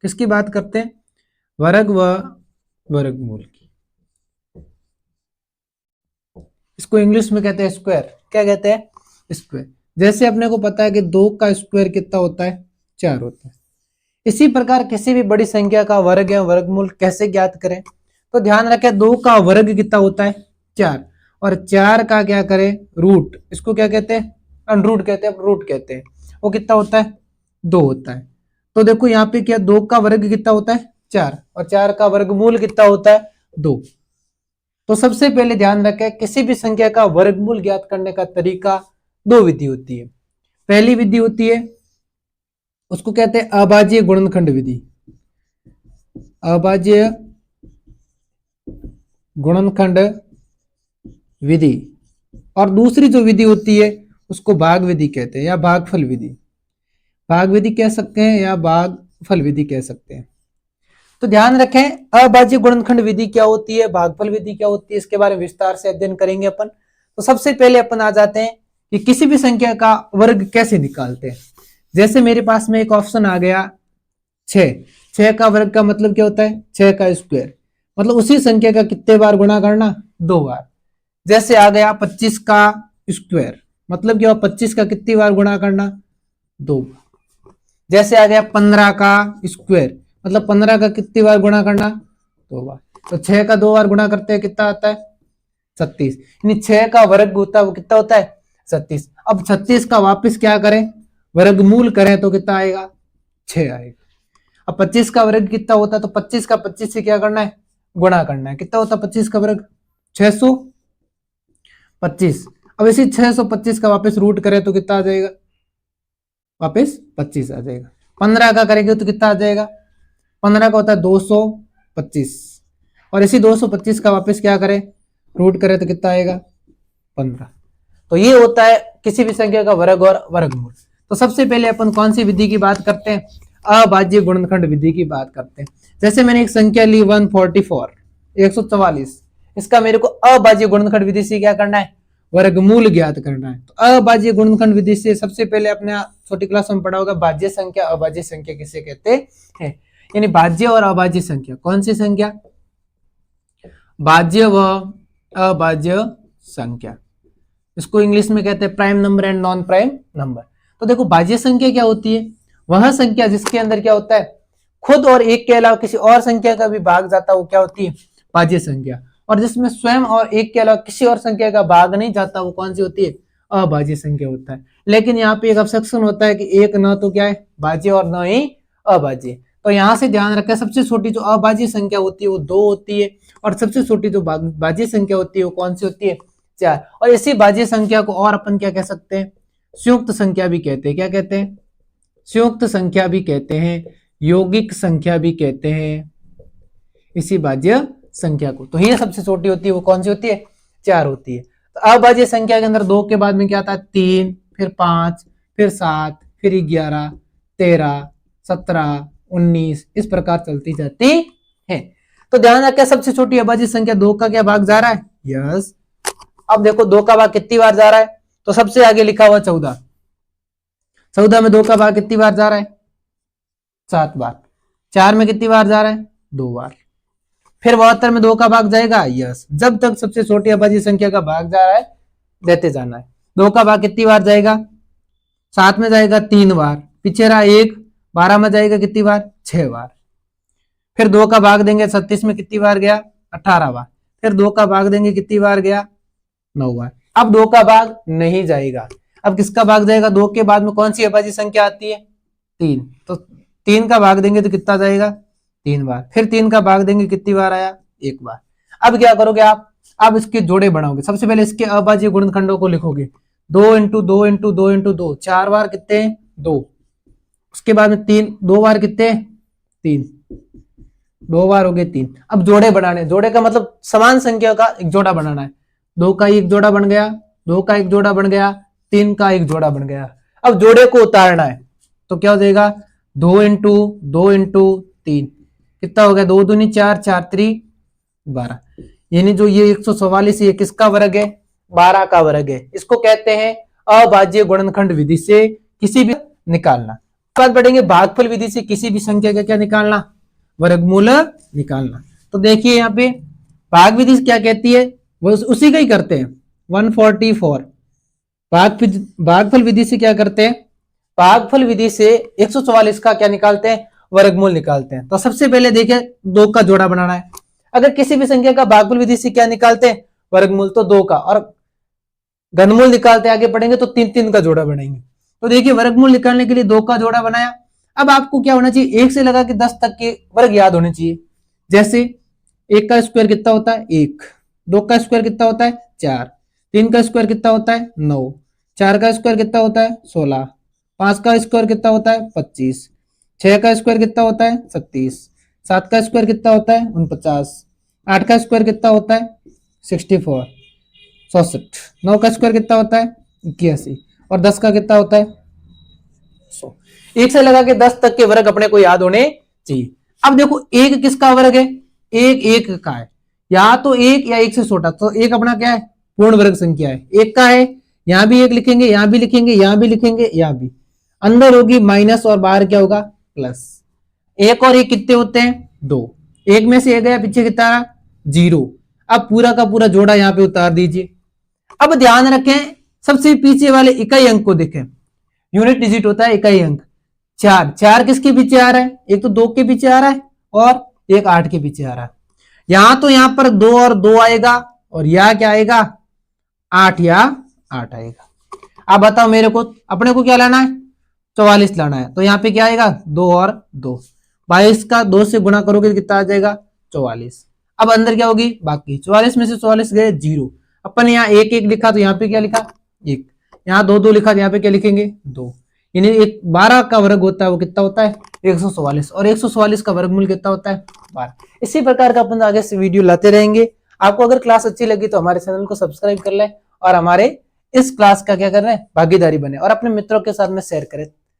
किसकी बात करते हैं? वर्ग व वर्गमूल की। इसको इंग्लिश में कहते हैं स्क्वायर। क्या कहते हैं? स्क्वायर। जैसे अपने को पता है कि 2 का स्क्वायर कितना होता है? 4 होता है। इसी प्रकार किसी भी बड़ी संख्या का वर्ग या वर्गमूल कैसे ज्ञात करें? तो ध्यान रखें 2 का वर्ग कितना होता है? 4। और 4 का क्या करें? रूट। इसको क्या कहते हैं? अनरूट कहते हैं, रूट कहते हैं। वो कितना होता है? 2 होता है। तो देखो यहाँ पे क्या, 2 का वर्ग कितना होता है? 4। और 4 का वर्गमूल कितना होता है? 2। तो सबसे पहले ध्यान रखें किसी भी संख्या का वर्गमूल ज्ञात करने का तरीका 2 विधि होती है। पहली विधि होती है, उसको कहते हैं अभाज्य गुणनखंड विधि। अभाज्य गुणनखंड विधि। और दूसरी जो विधि होती है उसको भाग विधि कहते हैं या भागफल विधि। भाग विधि कह सकते हैं या भागफल विधि कह सकते हैं। तो ध्यान रखें अभाज्य गुणनखंड विधि क्या होती है, भागफल विधि क्या होती है, इसके बारे में विस्तार से अध्ययन करेंगे अपन। तो सबसे पहले अपन आ जाते हैं कि किसी भी संख्या का वर्ग कैसे निकालते हैं। जैसे मेरे पास में एक ऑप्शन आ गया 6। 6 का वर्ग का मतलब क्या होता है? 6 का स्क्वायर। मतलब उसी संख्या का कितने बार गुणा करना? 2 बार। जैसे आ गया 25 का स्क्वायर, मतलब क्या? 25 का कितनी बार गुणा करना? 2 बार। जैसे आ गया 15 का स्क्वायर, मतलब 15 का कितनी बार गुणा करना? 2 बार। तो 6 का 2 बार गुणा करते हैं, कितना आता है? 36। यानी 6 का वर्ग होता है वो कितना होता है? 36। अब 36 का वापस क्या करें? वर्गमूल करें तो कितना आएगा? 6 आएगा। अब 25 का वर्ग कितना होता है? तो 25 का 25 से क्या करना है? गुणा करना है। कितना होता है 25 का वर्ग? 625। अब इसी 625 का वापस रूट करें तो कितना आ जाएगा? वापस 25 आ जाएगा। 15 का करेंगे तो कितना आ जाएगा? 15 का होता है 225। और इसी 225 का वापस क्या करें? रूट करें तो कितना आएगा? 15। तो ये होता है किसी भी संख्या का वर्ग और वर्गमूल। तो सबसे पहले अपन कौन सी विधि की बात करते हैं? अभाज्य गुणनखंड विधि की बात करते हैं। जैसे मैंने एक संख्या ली 144, 144। इसका मेरे को अभाज्य गुणनखंड विधि से क्या करना है? वर्गमूल ज्ञात करना है। तो अभाज्य गुणनखंड विधि से सबसे पहले अपने छोटी क्लास में पढ़ा होगा भाज्य संख्या अभाज्य संख्या किसे कहते हैं। यानी भाज्य और अभाज्य संख्या, कौन सी संख्या? भाज्य व अभाज्य संख्या। इसको इंग्लिश में कहते हैं prime number and non prime number. तो देखो भाज्य संख्या क्या होती है? वह संख्या जिसके अंदर क्या होता है? खुद और एक के अलावा किसी और संख्या का भी भाग जाता है, वो क्या होती है? भाज्य संख्या। और जिसमें स्वयं और एक के अलावा किसी और संख्या का भाग नहीं जाता, वो कौन सी होती है? अभाज्य संख्या होता है। लेकिन यहाँ पे एक ऑब्जेक्शन होता है कि एक न तो क्या है? भाज्य और न ही अभाज्य। तो यहाँ से ध्यान रखें सबसे छोटी जो अभाज्य संख्या होती है वो 2 होती है, और सबसे छोटी जो भाज्य संख्या होती है वो कौन सी होती है? 4। और इसी भाज्य संख्या को और अपन क्या कह सकते हैं? संयुक्त संख्या भी कहते हैं। क्या कहते हैं? संयुक्त संख्या भी कहते हैं, यौगिक संख्या भी कहते हैं इसी भाज्य संख्या को। तो ये सबसे छोटी होती है, वो कौन सी होती है? 4 होती है। तो अभाज्य संख्या के अंदर 2 के बाद में क्या आता है? 3, फिर 5, फिर 7, फिर 11, 13, 17, 19, इस प्रकार चलती जाती है। तो ध्यान रखें सबसे छोटी अभाज्य संख्या 2 का क्या भाग जा रहा है? यस। अब देखो 2 का भाग कितनी बार जा रहा है? तो सबसे आगे लिखा हुआ 14। 14 में 2 का भाग कितनी बार जा रहा है? 7 बार। 4 में कितनी बार जा रहा है? 2 बार। फिर 72 में 2 का भाग जाएगा? यस। जब तक सबसे छोटी अभाज्य संख्या का भाग जा रहा है देते जाना है। 2 का भाग कितनी बार जाएगा? 7 में जाएगा 3 बार। पीछे रहा 1, 12 में जाएगा कितनी बार? 6 बार। फिर 2 का भाग देंगे 36 में कितनी बार गया? 18 बार। फिर 2 का भाग देंगे कितनी बार गया? 9 बार। अब 2 का भाग नहीं जाएगा। अब किसका भाग जाएगा? 2 के बाद में कौन सी अभाज्य संख्या आती है? 3। तो 3 का भाग देंगे तो कितना जाएगा? 3 बार। फिर 3 का भाग देंगे कितनी बार आया? 1 बार। अब क्या करोगे आप? अब इसके जोड़े बनाओगे। सबसे पहले इसके अभाज्य गुणनखंडों को लिखोगे। 2 इंटू 2 इंटू 2 इंटू 2, 4 बार कितने हैं? 2। उसके बाद में 3, 2 बार कितने? 3, 2 बार हो गए 3। अब जोड़े बनाने, जोड़े का मतलब समान संख्या का एक जोड़ा बनाना है। 2 का एक जोड़ा बन गया, 2 का एक जोड़ा बन गया, 3 का एक जोड़ा बन गया। अब जोड़े को उतारना है तो क्या हो जाएगा? 2 इंटू 2 इंटू 3, कितना हो गया? 2 दूनी 4, 4 3 12। यानी जो ये 144 ये किसका वर्ग है? 12 का वर्ग है। इसको कहते हैं अभाज्य गुणनखंड विधि से किसी भी निकालना। बाद बढ़ेंगे भागफल विधि से किसी भी संख्या का क्या निकालना, वर्गमूल निकालना। तो देखिए यहाँ पे भाग विधि क्या कहती है, वो उसी का ही करते हैं 144। भागफल विधि से क्या करते हैं, भागफल विधि से 144 का क्या निकालते हैं, वर्गमूल निकालते हैं। तो सबसे पहले देखिए 2 का जोड़ा बनाना है। अगर किसी भी संख्या का भागफल विधि से क्या निकालते हैं, वर्गमूल, तो 2 का, और घनमूल निकालते आगे पढ़ेंगे तो 3 का जोड़ा बनाएंगे। तो देखिए वर्गमूल निकालने के लिए 2 का जोड़ा बनाया। अब आपको क्या होना चाहिए, 1 से लगा के 10 तक के वर्ग याद होने चाहिए। जैसे 1 का स्क्वायर कितना होता है 1, 2 का स्क्वायर कितना होता है 4, 3 का स्क्वायर कितना होता है 9, 4 का स्क्वायर कितना होता है 16, 5 का स्क्वायर कितना होता है 25, 6 का स्क्वायर कितना होता है 36, 7 का स्क्वायर कितना होता है 49, 8 का स्क्वायर कितना होता है 64, 64, 9 का स्क्वायर कितना होता है 81, और 10 का कितना होता है 100। 1 से लगा के 10 तक के वर्ग अपने को याद होने चाहिए। अब देखो 1 किसका वर्ग है, 1 का है, या तो 1 या 1 से छोटा, तो 1 अपना क्या है, पूर्ण वर्ग संख्या है, 1 का है, यहां भी 1 लिखेंगे, यहां भी लिखेंगे, यहां भी लिखेंगे, यहां भी, अंदर होगी माइनस और बाहर क्या होगा प्लस। 1 और 1 कितने होते हैं 2, 1 में से 1 गया, पीछे कितना रहा 0। अब पूरा का पूरा जोड़ा यहाँ पे उतार दीजिए। अब ध्यान रखें सबसे पीछे वाले इकाई अंक को देखें, यूनिट डिजिट होता है इकाई अंक। 4, 4 किसके पीछे आ रहा है, एक तो 2 के पीछे आ रहा है और एक 8 के पीछे आ रहा है। यहां तो यहां पर 2 और 2 आएगा, और यह क्या आएगा 8 या 8 आएगा। अब बताओ मेरे को, अपने को क्या लाना है 44 लाना है, तो यहाँ पे क्या आएगा 2 और 2, 22 का 2 से गुणा करोगे तो कितना आ जाएगा 44। अब अंदर क्या होगी बाकी, 44 में से 44 गए 0, अपन यहाँ 1 1 लिखा तो यहाँ पे क्या लिखा 1, यहाँ 2 2 लिखा तो यहाँ पे क्या लिखेंगे 2, यानी 12 का वर्ग होता है वो कितना होता है 144, और 144 का वर्गमूल कितना होता है 12। इसी प्रकार का अपन आगे से वीडियो लाते रहेंगे। आपको अगर क्लास अच्छी लगी तो हमारे चैनल को सब्सक्राइब कर ले और हमारे इस क्लास का क्या कर रहे हैं भागीदारी बने, और अपने मित्रों के साथ में शेयर करें।